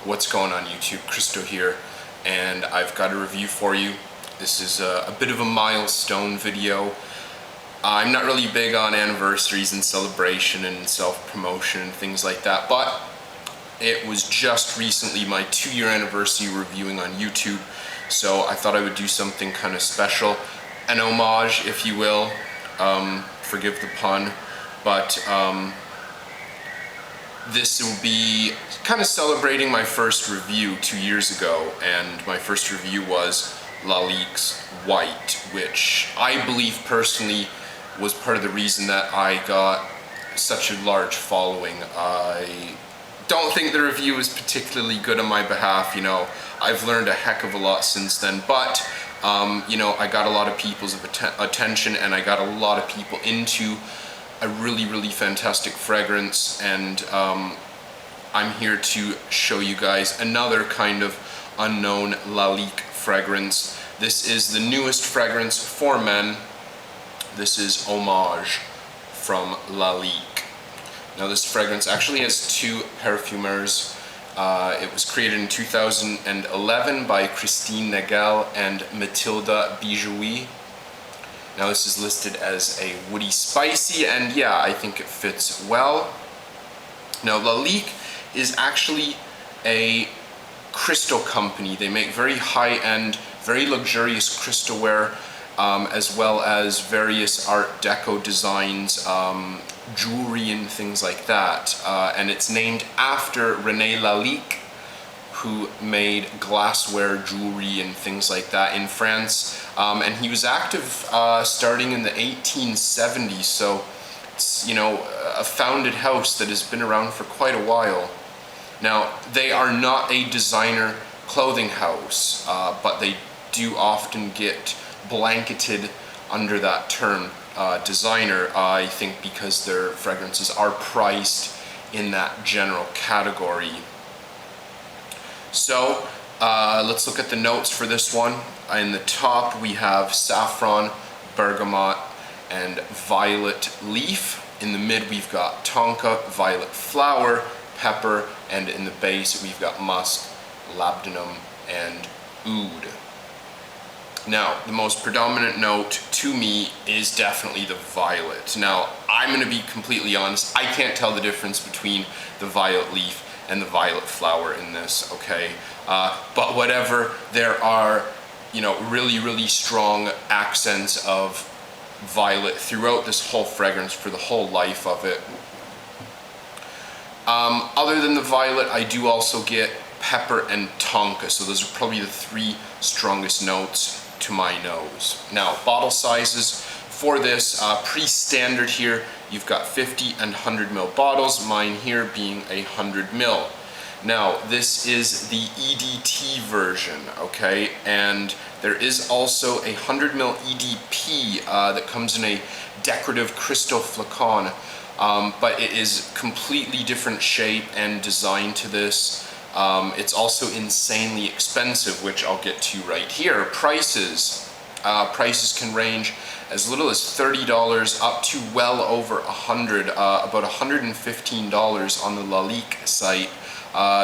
What's going on YouTube? Kristo here, and I've got a review for you. This is a bit of a milestone video. I'm not really big on anniversaries and celebration and self-promotion and things like that, but it was just recently my 2-year anniversary reviewing on YouTube, so I thought I would do something kind of special, an homage, if you will. Forgive the pun, but this will be kind of celebrating my first review 2 years ago, and my first review was Lalique's White, which I believe personally was part of the reason that I got such a large following. I don't think the review was particularly good on my behalf. I've learned a heck of a lot since then, but I got a lot of people's attention, and I got a lot of people into a really fantastic fragrance, and I'm here to show you guys another kind of unknown Lalique fragrance. This is the newest fragrance for men. This is Hommage from Lalique. Now this fragrance actually has 2 perfumers. It was created in 2011 by Christine Nagel and Mathilda Bijouy. Now this is listed as a woody spicy, and yeah, I think it fits well. Now Lalique is actually a crystal company. They make very high-end, very luxurious crystalware, as well as various art deco designs, jewelry and things like that. And it's named after René Lalique, who made glassware, jewelry, and things like that in France. And he was active starting in the 1870s, so it's, a founded house that has been around for quite a while. Now, they are not a designer clothing house, but they do often get blanketed under that term, designer, I think because their fragrances are priced in that general category. So let's look at the notes for this one. In the top we have saffron, bergamot, and violet leaf. In the mid we've got tonka, violet flower, pepper, and in the base we've got musk, labdanum, and oud. Now, the most predominant note to me is definitely the violet. Now, I'm going to be completely honest, I can't tell the difference between the violet leaf and the violet flower in this, okay? But whatever, there are, really strong accents of violet throughout this whole fragrance for the whole life of it. Other than the violet, I do also get pepper and tonka, so those are probably the 3 strongest notes to my nose. Now, bottle sizes for this, pretty standard here. You've got 50 and 100 ml bottles, mine here being 100 ml. Now, this is the EDT version, okay? And there is also a 100 ml EDP that comes in a decorative crystal flacon, but it is completely different shape and design to this. It's also insanely expensive, which I'll get to right here. Prices can range as little as $30 up to well over $100, about $115 on the Lalique site.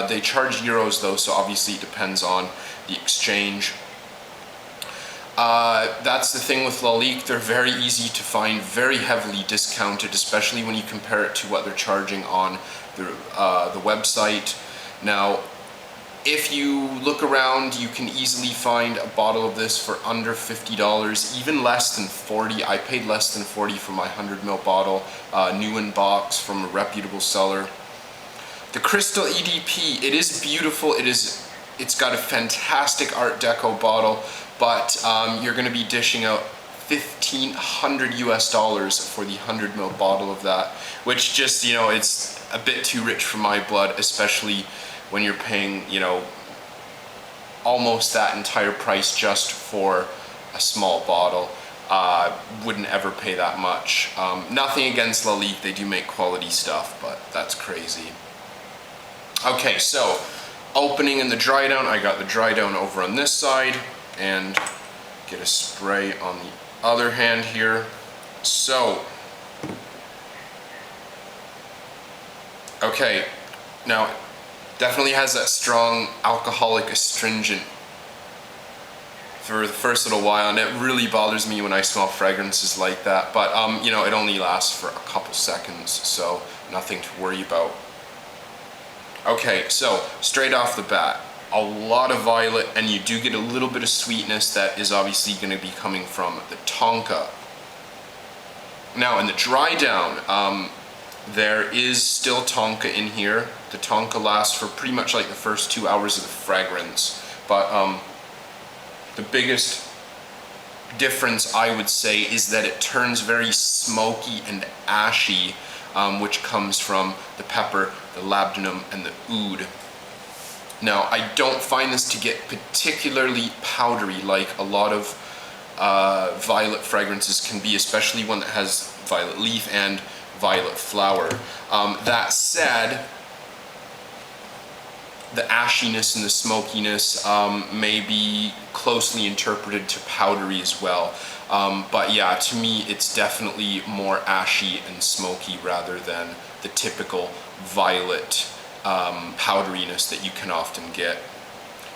They charge euros though, so obviously it depends on the exchange. That's the thing with Lalique, they're very easy to find, very heavily discounted, especially when you compare it to what they're charging on the website. Now, if you look around, you can easily find a bottle of this for under $50, even less than 40. I paid less than 40 for my 100 ml bottle, new in box from a reputable seller. The Crystal EDP, it is beautiful. It's got a fantastic Art Deco bottle, but you're going to be dishing out $1,500 US for the 100 ml bottle of that, which just, it's a bit too rich for my blood, especially when you're paying, almost that entire price just for a small bottle. Wouldn't ever pay that much. Nothing against Lalique, they do make quality stuff, but that's crazy. Okay, so opening in the dry down, I got the dry down over on this side, and get a spray on the other hand here. So, okay, now Definitely has that strong alcoholic astringent for the first little while, and it really bothers me when I smell fragrances like that. But you know, it only lasts for a couple seconds, so nothing to worry about. Okay, so straight off the bat, a lot of violet, and you do get a little bit of sweetness that is obviously going to be coming from the tonka. Now in the dry down, there is still tonka in here. The tonka lasts for pretty much like the first 2 hours of the fragrance, but the biggest difference, I would say, is that it turns very smoky and ashy, which comes from the pepper, the labdanum, and the oud. Now, I don't find this to get particularly powdery like a lot of violet fragrances can be, especially one that has violet leaf and violet flower. That said, the ashiness and the smokiness may be closely interpreted to powdery as well. But yeah, to me, it's definitely more ashy and smoky rather than the typical violet powderiness that you can often get.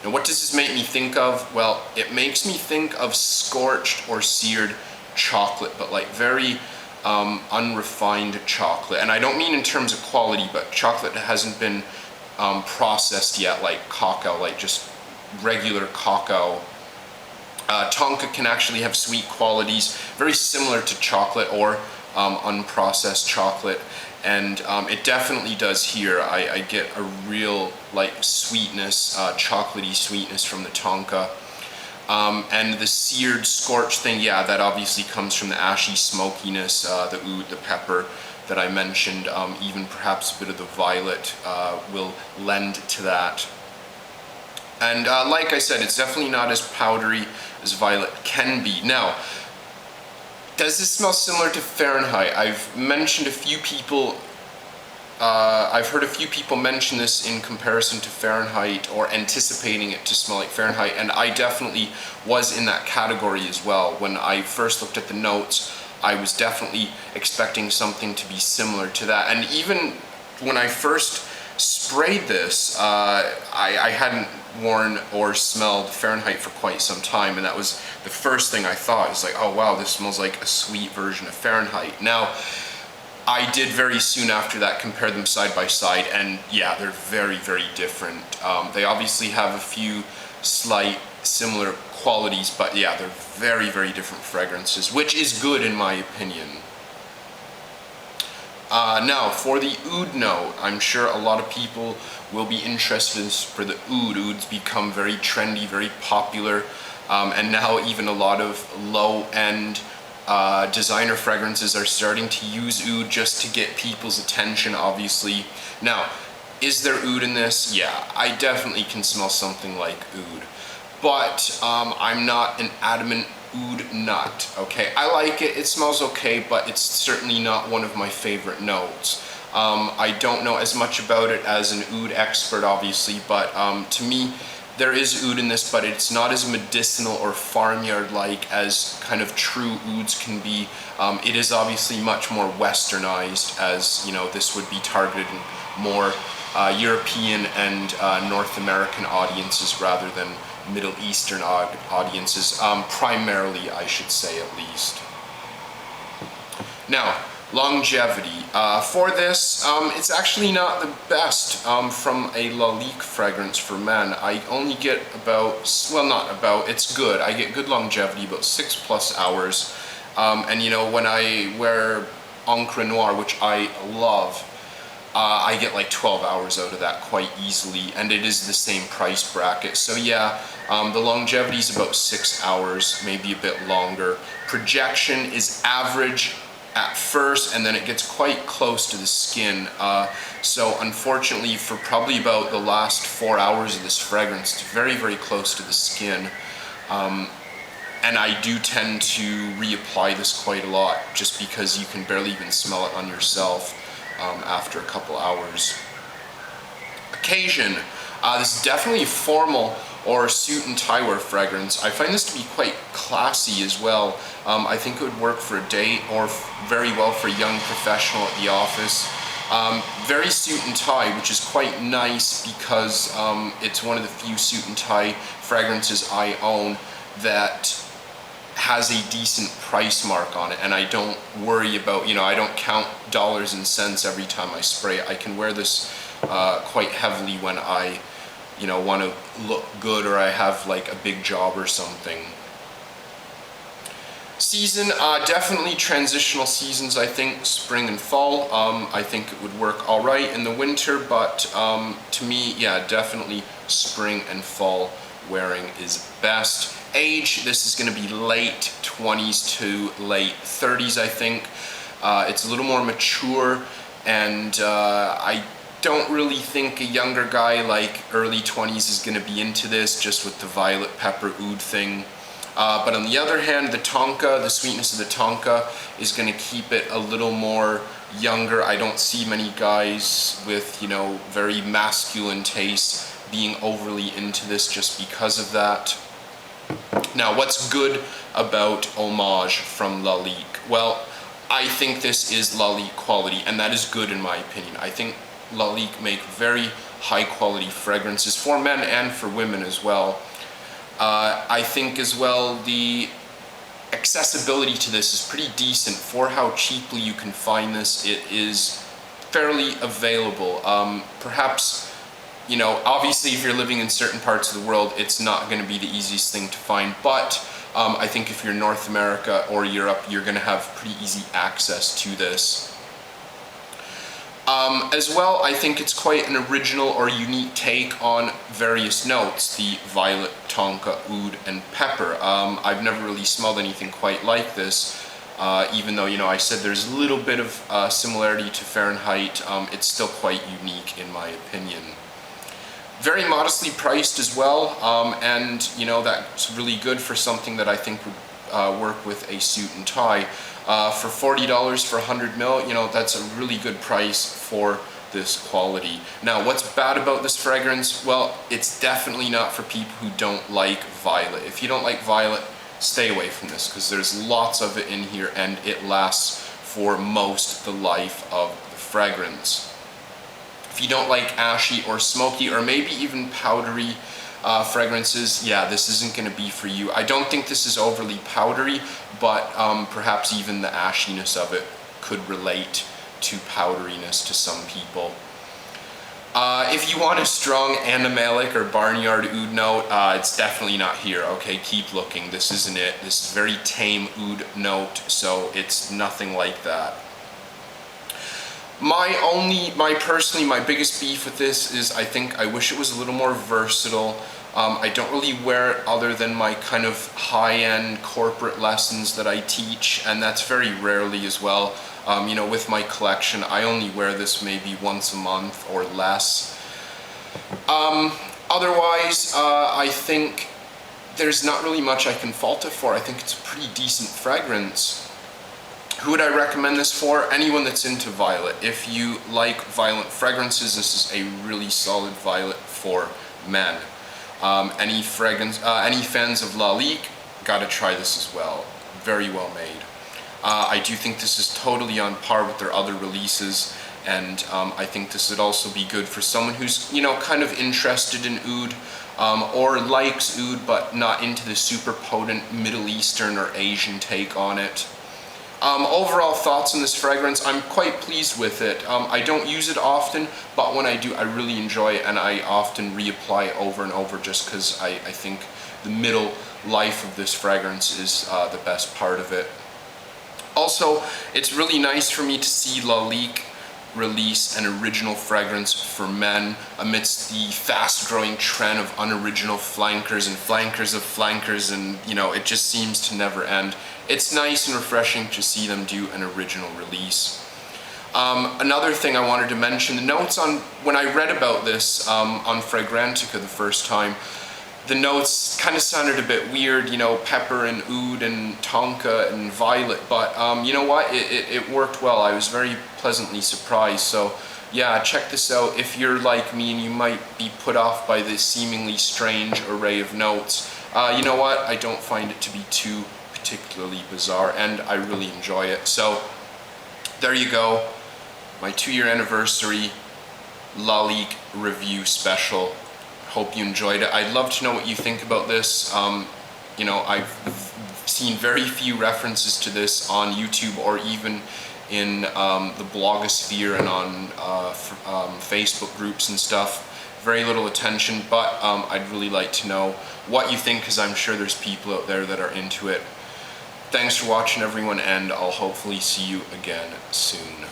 Now, what does this make me think of? Well, it makes me think of scorched or seared chocolate, but like very unrefined chocolate. And I don't mean in terms of quality, but chocolate that hasn't been processed yet, like cacao, like just regular cacao. Tonka can actually have sweet qualities, very similar to chocolate or unprocessed chocolate, and it definitely does here. I get a real like sweetness, chocolatey sweetness from the tonka. And the seared, scorched thing, yeah, that obviously comes from the ashy smokiness, the oud, the pepper that I mentioned, even perhaps a bit of the violet will lend to that. And like I said, it's definitely not as powdery as violet can be. Now, does this smell similar to Fahrenheit? I've mentioned a few people, I've heard a few people mention this in comparison to Fahrenheit or anticipating it to smell like Fahrenheit, and I definitely was in that category as well. When I first looked at the notes, I was definitely expecting something to be similar to that. And even when I first sprayed this, I hadn't worn or smelled Fahrenheit for quite some time, and that was the first thing I thought. It's like, oh wow, this smells like a sweet version of Fahrenheit. Now, I did very soon after that compare them side by side, and yeah, they're very, very different. They obviously have a few slight similar qualities, but yeah, they're very, very different fragrances, which is good in my opinion. Now, for the oud note, I'm sure a lot of people will be interested for the oud. Ouds become very trendy, very popular, and now even a lot of low-end designer fragrances are starting to use oud just to get people's attention, obviously. Now, is there oud in this? Yeah, I definitely can smell something like oud. But I'm not an adamant oud nut, okay? I like it, it smells okay, but it's certainly not one of my favorite notes. I don't know as much about it as an oud expert, obviously, but to me, there is oud in this, but it's not as medicinal or farmyard-like as kind of true ouds can be. It is obviously much more westernized, as, you know, this would be targeted in more European and North American audiences rather than Middle Eastern audiences, primarily, I should say, at least. Now, longevity. For this, it's actually not the best from a Lalique fragrance for men. I only get about, well, not about, it's good. I get good longevity, about 6+ hours. And you know, when I wear Encre Noire, which I love, I get like 12 hours out of that quite easily, and it is the same price bracket. So yeah, the longevity is about 6 hours, maybe a bit longer. Projection is average at first, and then it gets quite close to the skin. So unfortunately, for probably about the last 4 hours of this fragrance, it's very, very close to the skin. And I do tend to reapply this quite a lot, just because you can barely even smell it on yourself after a couple hours. Occasion. This is definitely a formal or suit and tie wear fragrance. I find this to be quite classy as well. I think it would work for a date or very well for a young professional at the office. Very suit and tie, which is quite nice because it's one of the few suit and tie fragrances I own that has a decent price mark on it, and I don't worry about, I don't count dollars and cents every time I spray it. I can wear this quite heavily when I, want to look good, or I have like a big job or something. Season, definitely transitional seasons, I think, spring and fall. I think it would work all right in the winter, but to me, yeah, definitely spring and fall wearing is best. Age, this is going to be late 20s to late 30s, I think. It's a little more mature, and I don't really think a younger guy like early 20s is going to be into this, just with the violet pepper oud thing. But on the other hand, the tonka, the sweetness of the tonka is going to keep it a little more younger. I don't see many guys with, very masculine tastes being overly into this just because of that. Now, what's good about Hommage from Lalique? Well, I think this is Lalique quality, and that is good in my opinion. I think Lalique make very high quality fragrances for men and for women as well. I think as well the accessibility to this is pretty decent for how cheaply you can find this. It is fairly available. Perhaps, obviously if you're living in certain parts of the world, it's not going to be the easiest thing to find, but I think if you're North America or Europe, you're going to have pretty easy access to this. As well, I think it's quite an original or unique take on various notes, the violet, tonka, oud, and pepper. I've never really smelled anything quite like this, even though, I said there's a little bit of similarity to Fahrenheit. It's still quite unique in my opinion. Very modestly priced as well, and that's really good for something that I think would work with a suit and tie. For $40 for 100 ml, that's a really good price for this quality. Now, what's bad about this fragrance? Well, it's definitely not for people who don't like violet. If you don't like violet, stay away from this, because there's lots of it in here and it lasts for most the life of the fragrance. If you don't like ashy or smoky or maybe even powdery fragrances, yeah, this isn't going to be for you. I don't think this is overly powdery, but perhaps even the ashiness of it could relate to powderiness to some people. If you want a strong animalic or barnyard oud note, it's definitely not here. Okay, keep looking. This isn't it. This is very tame oud note, so it's nothing like that. My biggest beef with this is I think I wish it was a little more versatile. I don't really wear it other than my kind of high-end corporate lessons that I teach, and that's very rarely as well. With my collection, I only wear this maybe once a month or less. Otherwise, I think there's not really much I can fault it for. I think it's a pretty decent fragrance. Who would I recommend this for? Anyone that's into violet. If you like violent fragrances, this is a really solid violet for men. Any fans of Lalique, gotta try this as well. Very well made. I do think this is totally on par with their other releases, and I think this would also be good for someone who's, kind of interested in oud, or likes oud but not into the super potent Middle Eastern or Asian take on it. Overall thoughts on this fragrance, I'm quite pleased with it. I don't use it often, but when I do, I really enjoy it, and I often reapply over and over just because I think the middle life of this fragrance is the best part of it. Also, it's really nice for me to see Lalique release an original fragrance for men amidst the fast-growing trend of unoriginal flankers and flankers of flankers, and it just seems to never end. It's nice and refreshing to see them do an original release. Another thing I wanted to mention, the notes on, when I read about this on Fragrantica the first time, the notes kind of sounded a bit weird, pepper and oud and tonka and violet, but you know what, it worked well. I was very pleasantly surprised. So yeah, check this out if you're like me and you might be put off by this seemingly strange array of notes. You know what, I don't find it to be too particularly bizarre, and I really enjoy it. So there you go. my 2-year anniversary Lalique review special. Hope you enjoyed it. I'd love to know what you think about this. You know, I've seen very few references to this on YouTube or even in the blogosphere and on Facebook groups and stuff. Very little attention, but I'd really like to know what you think, because I'm sure there's people out there that are into it. Thanks for watching, everyone, and I'll hopefully see you again soon.